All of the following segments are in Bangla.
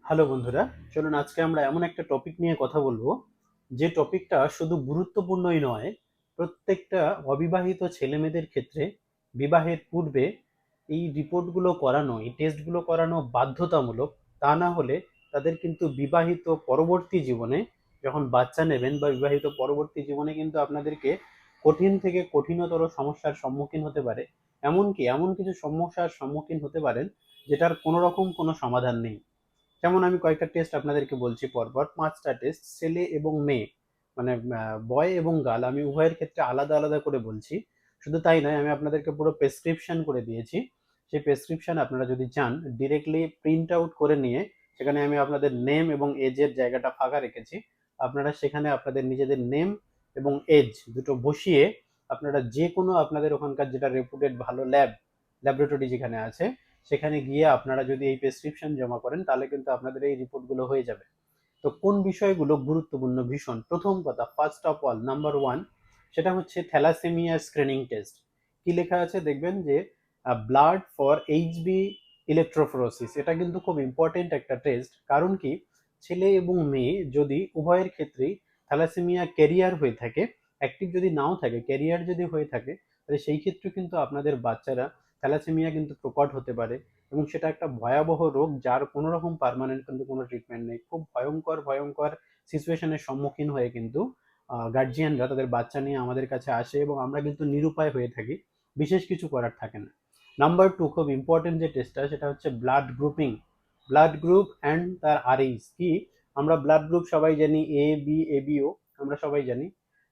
হ্যালো বন্ধুরা, চলুন আজকে আমরা এমন একটা টপিক নিয়ে কথা বলবো যে টপিকটা শুধু গুরুত্বপূর্ণই নয়, প্রত্যেকটা অবিবাহিত ছেলেমেয়েদের ক্ষেত্রে বিবাহের পূর্বে এই রিপোর্টগুলো করানো, এই টেস্টগুলো করানো বাধ্যতামূলক। তা না হলে তাদের কিন্তু বিবাহিত পরবর্তী জীবনে যখন বাচ্চা নেবেন বা বিবাহিত পরবর্তী জীবনে কিন্তু আপনাদেরকে কঠিন থেকে কঠিনতর সমস্যার সম্মুখীন হতে পারে। এমনকি এমন কিছু সমস্যার সম্মুখীন হতে পারেন যেটার কোনো রকম কোনো সমাধান নেই। যেমন আমি কয়েকটা টেস্ট আপনাদেরকে বলছি পরপর। 5টা টেস্ট, ছেলে এবং মেয়ে, মানে বয় এবং গার্ল, আমি উভয়ের ক্ষেত্রে আলাদা আলাদা করে বলছি। শুধু তাই নয়, আমি আপনাদেরকে পুরো প্রেসক্রিপশন করে দিয়েছি। সেই প্রেসক্রিপশন আপনারা যদি চান ডিরেক্টলি প্রিন্ট আউট করে নিয়ে, সেখানে আমি আপনাদের নেম এবং এজের জায়গাটা ফাঁকা রেখেছি। আপনারা সেখানে আপনাদের নিজেদের নেম এবং এজ দুটো বসিয়ে আপনারা যে কোনো আপনাদের ওখানকার যেটা রেপুটেড ভালো ল্যাবরেটরি যেখানে আছে সেখানে গিয়ে আপনারা যদি এই প্রেসক্রিপশন জমা করেন তাহলে কিন্তু আপনাদের এই রিপোর্টগুলো হয়ে যাবে। তো কোন বিষয়গুলো গুরুত্বপূর্ণ ভীষণ, প্রথম কথা, first of all, number one, সেটা হচ্ছে থ্যালাসেমিয়া স্ক্রিনিং টেস্ট। কি লেখা আছে দেখবেন যে ব্লাড ফর এইচবি ইলেকট্রোফোরোসিস। এটা কিন্তু খুব ইম্পর্টেন্ট একটা টেস্ট। কারণ কি, ছেলে এবং মেয়ে যদি উভয়ের ক্ষেত্রেই থ্যালাসেমিয়া ক্যারিয়ার হয়ে থাকে, অ্যাক্টিভ যদি নাও থাকে, ক্যারিয়ার যদি হয়ে থাকে, তাহলে সেই ক্ষেত্রে কিন্তু আপনাদের বাচ্চারা থ্যালাসেমিয়া কিন্তু প্রকট হতে পারে। এবং সেটা একটা ভয়াবহ রোগ যার কোনো রকম পার্মানেন্ট কিন্তু কোনো ট্রিটমেন্ট নেই। খুব ভয়ঙ্কর ভয়ঙ্কর সিচুয়েশনের সম্মুখীন হয়ে কিন্তু গার্জিয়ানরা তাদের বাচ্চা নিয়ে আমাদের কাছে আসে এবং আমরা কিন্তু নিরুপায় হয়ে থাকি, বিশেষ কিছু করার থাকে না। নাম্বার টু, খুব ইম্পর্টেন্ট যে টেস্টটা, সেটা হচ্ছে blood grouping. Blood group and তার আরএইচ কি, আমরা ব্লাড গ্রুপ সবাই জানি, এ বি এ বিও আমরা সবাই জানি।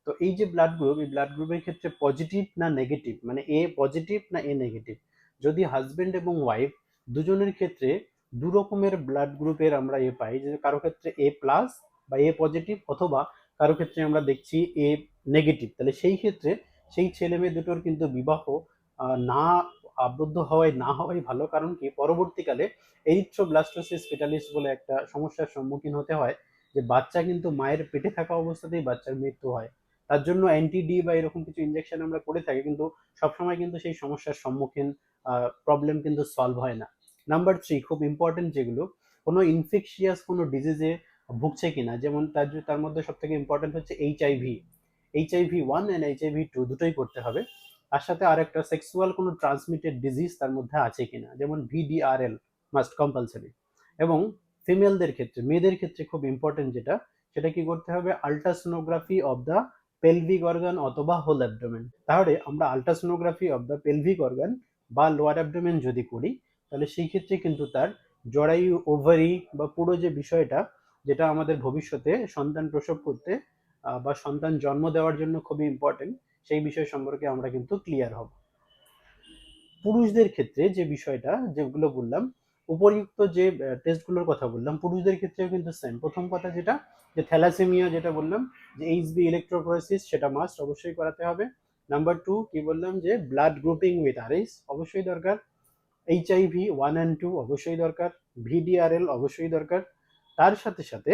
তো এই যে ব্লাড গ্রুপ, এই ব্লাড গ্রুপের ক্ষেত্রে পজিটিভ না নেগেটিভ, মানে এ পজিটিভ না এ নেগেটিভ। যদি হাজবেন্ড এবং ওয়াইফ দুজনের ক্ষেত্রে দু রকমের ব্লাড গ্রুপের আমরা পাই, যে কারো ক্ষেত্রে এ প্লাস বা এ পজিটিভ, অথবা কারো ক্ষেত্রে আমরা দেখছি এ নেগেটিভ, তাহলে সেই ক্ষেত্রে সেই ছেলে মেয়ে দুটোর কিন্তু বিবাহ না আবদ্ধ হওয়াই না হওয়াই ভালো। কারণ কি, পরবর্তীকালে এরিথ্রোব্লাস্টোসিস ফেটালিস বলে একটা সমস্যার সম্মুখীন হতে হয়, যে বাচ্চা কিন্তু মায়ের পেটে থাকা অবস্থাতেই বাচ্চার মৃত্যু হয়। তার জন্য অ্যান্টি-ডি বা এরকম কিছু ইনজেকশন আমরা করে থাকি, কিন্তু সবসময় কিন্তু সেই সমস্যার সম্মুখীন প্রবলেম কিন্তু সলভ হয় না। নাম্বার থ্রি, খুব ইম্পর্টেন্ট যেগুলো, কোনো ইনফেকশিয়াস কোনো ডিজিজে ভুগছে কিনা, যেমন তার মধ্যে সব থেকে ইম্পর্টেন্ট হচ্ছে এইচআইভি। এইচআইভি 1 অ্যান্ড এইচআইভি 2 দুটোই করতে হবে। তার সাথে আরেকটা সেক্সুয়াল কোনো ট্রান্সমিটেড ডিজিজ তার মধ্যে আছে কিনা, যেমন ভিডিআরএল মাস্ট কম্পালসারি। এবং ফিমেলদের ক্ষেত্রে, মেয়েদের ক্ষেত্রে খুব ইম্পর্টেন্ট যেটা, সেটা কি করতে হবে, ultrasonography of the pelvic organ অথবা হোল অ্যাবডোমেন। তাহলে আমরা ultrasonography of the pelvic organ বা লোয়ার অ্যাবডোমেন যদি করি, তাহলে সেই ক্ষেত্রে কিন্তু তার জরায়ু, ওভারি বা পুরো যে বিষয়টা, যেটা আমাদের ভবিষ্যতে সন্তান প্রসব করতে বা সন্তান জন্ম দেওয়ার জন্য খুবই ইম্পর্টেন্ট, সেই বিষয় সম্পর্কে আমরা কিন্তু ক্লিয়ার হব। পুরুষদের ক্ষেত্রে যে বিষয়টা, যেগুলো বললাম, উপরিউক্ত যে টেস্টগুলোর কথা বললাম, পুরুষদের ক্ষেত্রেও কিন্তু সেম। প্রথম কথা যেটা, যে থ্যালাসেমিয়া যেটা বললাম, যে এইচবি ইলেকট্রোফোরেসিস, সেটা মাস্ট অবশ্যই করাতে হবে। নাম্বার টু কি বললাম, যে ব্লাড গ্রুপিং উইথ আরএইচ অবশ্যই দরকার। HIV 1 and 2 অবশ্যই দরকার। ভিডিআরএল অবশ্যই দরকার। তার সাথে সাথে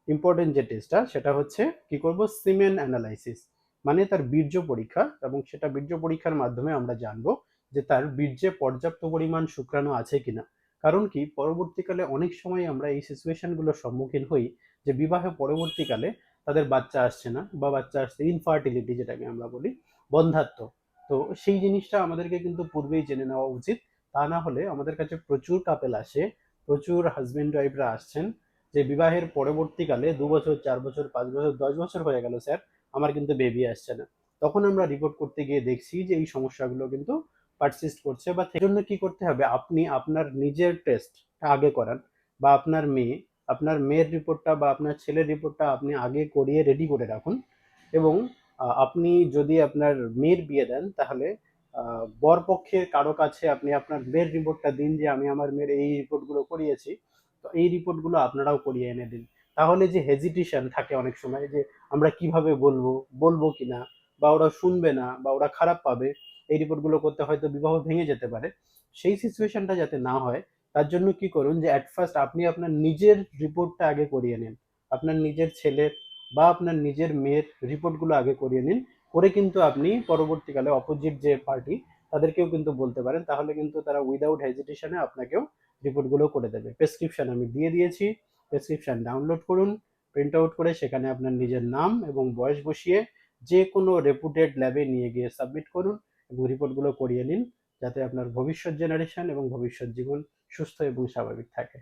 ইম্পর্টেন্ট যে টেস্টটা, সেটা হচ্ছে কি করব, সিমেন অ্যানালাইসিস, মানে তার বীর্য পরীক্ষা। এবং সেটা বীর্য পরীক্ষার মাধ্যমে আমরা জানবো যে তার বীর্যে পর্যাপ্ত পরিমাণ শুক্রাণু আছে কিনা। কারণ কি, পরবর্তীকালে অনেক সময় আমরা এই সিচুয়েশনগুলোর সম্মুখীন হই, যে বিবাহে পরবর্তীকালে তাদের বাচ্চা আসছে না, বা বাচ্চা আসছে, ইনফার্টিলিটি যেটাকে আমরা বলি, বন্ধ্যাত্ব। তো সেই জিনিসটা আমাদেরকে কিন্তু পূর্বেই জেনে নেওয়া উচিত। তা না হলে আমাদের কাছে প্রচুর কাপেল আসে, প্রচুর হাজবেন্ড ওয়াইফরা আসছেন, যে বিবাহের পরবর্তীকালে 2 বছর, 4 বছর, 5 বছর, 10 বছর হয়ে গেল স্যার, আমার কিন্তু বেবি আসছে না। তখন আমরা রিপোর্ট করতে গিয়ে দেখছি যে এই সমস্যাগুলো কিন্তু পারসিস্ট করছে। বা সেই জন্য কি করতে হবে, আপনি আপনার নিজের টেস্টটা আগে করান, বা আপনার মেয়ের রিপোর্টটা বা আপনার ছেলের রিপোর্টটা আপনি আগে করিয়ে রেডি করে রাখুন। এবং আপনি যদি আপনার মেয়ের বিয়ে দেন, তাহলে বর পক্ষের কারো কাছে আপনি আপনার মেয়ের রিপোর্টটা দিন, যে আমি আমার মেয়ের এই রিপোর্টগুলো করিয়েছি, তো এই রিপোর্টগুলো আপনারাও করিয়ে এনে দিন। তাহলে যে হেজিটেশন থাকে অনেক সময়, যে আমরা কিভাবে বলবো, বলবো কিনা, বা ওরা শুনবে না, বা ওরা খারাপ পাবে, এই রিপোর্টগুলো করতে হয়তো বিবাহ ভেঙে যেতে পারে, সেই সিচুয়েশনটা যাতে না হয়, তার জন্য কি করুন, যে অ্যাট ফার্স্ট আপনি আপনার নিজের রিপোর্টটা আগে করিয়ে নিন। আপনার নিজের ছেলের বা আপনার নিজের মেয়ের রিপোর্টগুলো আগে করিয়ে নিন। করে কিন্তু আপনি পরবর্তীকালে অপোজিট যে পার্টি, তাদেরকেও কিন্তু বলতে পারেন, তাহলে কিন্তু তারা উইদাউট হেজিটেশনে আপনাকেও রিপোর্টগুলো করে দেবে। প্রেসক্রিপশন আমি দিয়ে দিয়েছি, প্রেসক্রিপশন ডাউনলোড করুন, প্রিন্ট আউট করে সেখানে আপনার নিজের নাম এবং বয়স বসিয়ে যে কোনো রেপুটেড ল্যাবে নিয়ে গিয়ে সাবমিট করুন এবং রিপোর্টগুলো করিয়ে নিন, যাতে আপনার ভবিষ্যৎ জেনারেশন এবং ভবিষ্যৎ জীবন সুস্থ এবং স্বাভাবিক থাকে।